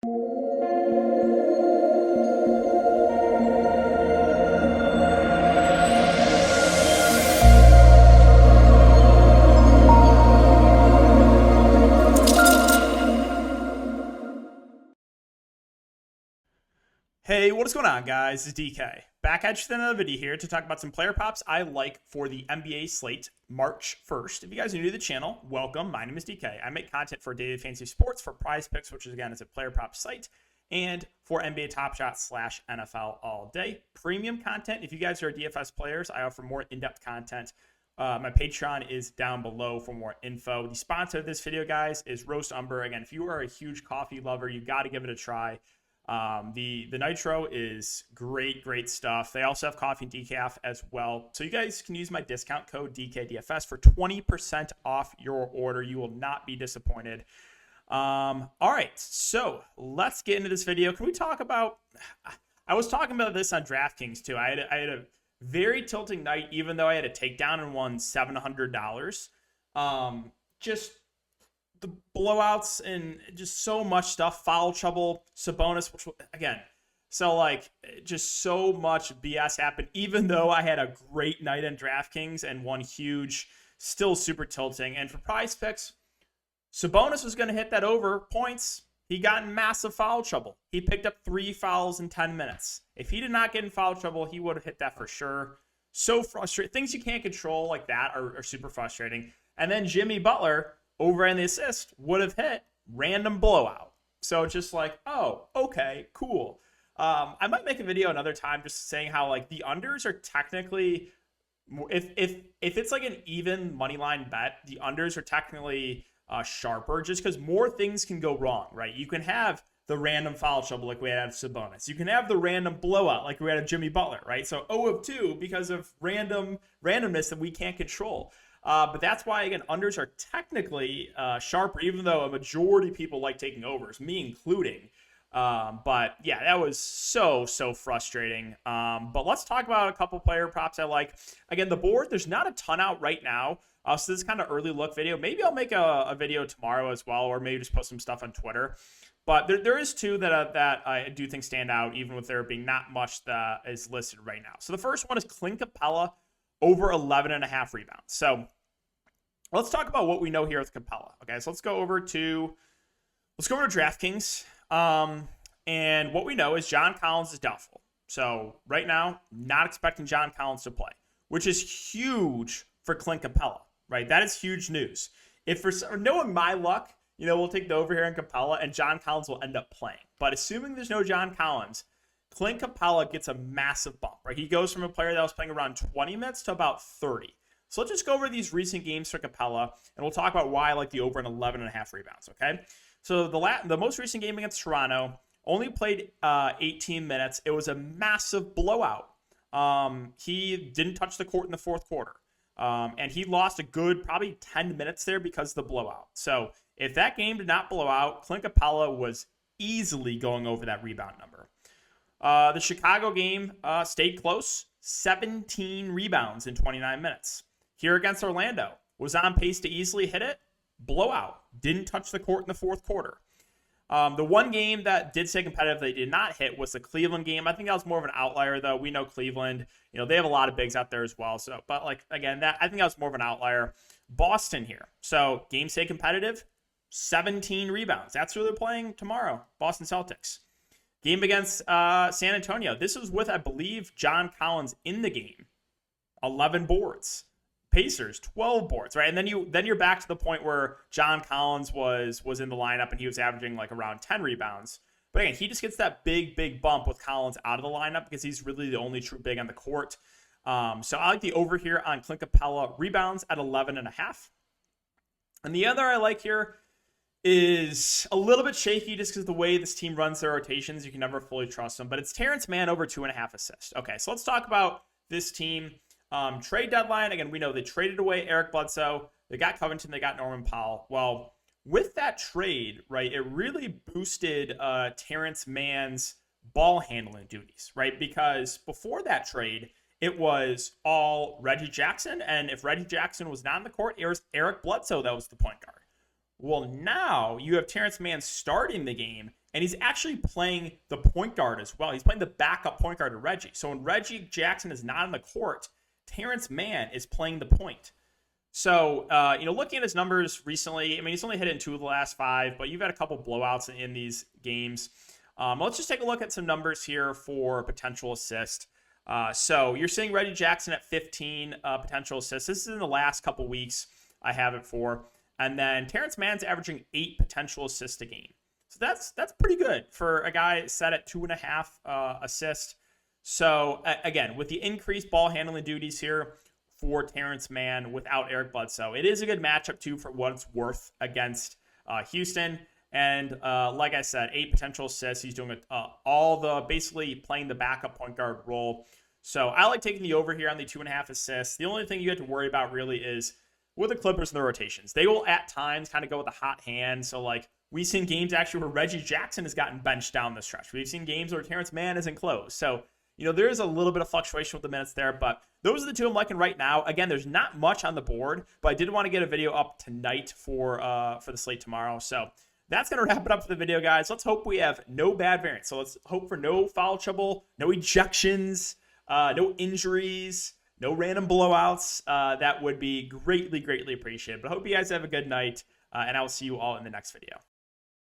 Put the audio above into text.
Hey, what is going on, guys? It's DK. Back at you with another video here to talk about some player props I like for the NBA slate March 1st. If you guys are new to the channel, welcome. My name is DK. I make content for daily fantasy sports for Prizepicks, which is, again, is a player prop site, and for NBA Top Shot / NFL all day. Premium content. If you guys are DFS players, I offer more in-depth content. My Patreon is down below for more info. The sponsor of this video, guys, is Roast Umber. Again, if you are a huge coffee lover, you got to give it a try. The Nitro is great stuff. They also have coffee and decaf as well. So you guys can use my discount code DKDFS for 20% off your order. You will not be disappointed. All right, so let's get into this video. Can we talk about, I was talking about this on DraftKings too. I had a very tilting night, even though I had a takedown and won $700. Just the blowouts and just so much stuff, foul trouble, Sabonis, which again, so like just so much BS happened, even though I had a great night in DraftKings and won huge, still super tilting. And for Prizepicks, Sabonis was going to hit that over points. He got in massive foul trouble. He picked up 3 fouls in 10 minutes. If he did not get in foul trouble, he would have hit that for sure. So frustrating. Things you can't control like that are super frustrating. And then Jimmy Butler, over in the assist, would have hit random blowout. So just like, oh, okay, cool. I might make a video another time just saying how like the unders are technically, if it's like an even money line bet, the unders are technically sharper just because more things can go wrong, right? You can have the random foul trouble like we had Sabonis. You can have the random blowout like we had Jimmy Butler, right? So 0 of 2 because of randomness that we can't control. But that's why, again, unders are technically sharper, even though a majority of people like taking overs, me including. But yeah, that was so frustrating. But let's talk about a couple player props I like. Again, the board, there's not a ton out right now. So this is kind of early look video. Maybe I'll make a video tomorrow as well, or maybe just post some stuff on Twitter. But there is 2 that I do think stand out, even with there being not much that is listed right now. So the first one is Clint Capella, over 11.5 rebounds. So let's talk about what we know here with Capella. Okay, so let's go over to DraftKings. And what we know is John Collins is doubtful. So right now, not expecting John Collins to play, which is huge for Clint Capella, right? That is huge news. If for knowing my luck, we'll take the over here in Capella and John Collins will end up playing. But assuming there's no John Collins, Clint Capella gets a massive bump, right? He goes from a player that was playing around 20 minutes to about 30. So let's just go over these recent games for Capella, and we'll talk about why I like the over in 11.5 rebounds, okay? So the most recent game against Toronto only played 18 minutes. It was a massive blowout. He didn't touch the court in the fourth quarter, and he lost a good probably 10 minutes there because of the blowout. So if that game did not blow out, Clint Capella was easily going over that rebound number. The Chicago game stayed close, 17 rebounds in 29 minutes. Here against Orlando, was on pace to easily hit it, blowout, didn't touch the court in the fourth quarter. The one game that did stay competitive they did not hit was the Cleveland game. I think that was more of an outlier, though. We know Cleveland, they have a lot of bigs out there as well. So, but like again, I think that was more of an outlier. Boston here, so game stay competitive, 17 rebounds. That's who they're playing tomorrow, Boston Celtics. Game against San Antonio. This was with, I believe, John Collins in the game. 11 boards. Pacers, 12 boards, right? And then you're back to the point where John Collins was in the lineup and he was averaging like around 10 rebounds. But again, he just gets that big bump with Collins out of the lineup because he's really the only true big on the court. So I like the over here on Clint Capella rebounds at 11.5. And the other I like here is a little bit shaky just because the way this team runs their rotations, you can never fully trust them. But it's Terrence Mann over 2.5 assists. Okay, so let's talk about this team. Trade deadline, again, we know they traded away Eric Bledsoe. They got Covington, they got Norman Powell. Well, with that trade, right, it really boosted Terrence Mann's ball handling duties, right? Because before that trade, it was all Reggie Jackson. And if Reggie Jackson was not on the court, it was Eric Bledsoe that was the point guard. Well, now you have Terrence Mann starting the game And he's actually playing the point guard as well. He's playing the backup point guard to Reggie. So when Reggie Jackson is not on the court, Terrence Mann is playing the point. So, looking at his numbers recently, I mean, he's only hit in 2 of the last 5, but you've had a couple blowouts in these games. Let's just take a look at some numbers here for potential assist. So you're seeing Reggie Jackson at 15 potential assists. This is in the last couple weeks I have it for. And then Terrence Mann's averaging 8 potential assists a game. So that's pretty good for a guy set at 2.5 assists. So again, with the increased ball handling duties here for Terrence Mann without Eric Bledsoe, it is a good matchup too for what it's worth against Houston. And like I said, 8 potential assists. He's doing basically playing the backup point guard role. So I like taking the over here on the 2.5 assists. The only thing you have to worry about really is with the Clippers and the rotations. They will at times kind of go with a hot hand. So like we've seen games actually where Reggie Jackson has gotten benched down the stretch. We've seen games where Terrence Mann isn't close. So, there is a little bit of fluctuation with the minutes there, but those are the 2 I'm liking right now. Again, there's not much on the board, but I did want to get a video up tonight for the slate tomorrow. So that's going to wrap it up for the video, guys. Let's hope we have no bad variance. So let's hope for no foul trouble, no ejections, no injuries, no random blowouts. That would be greatly, greatly appreciated. But I hope you guys have a good night, and I will see you all in the next video.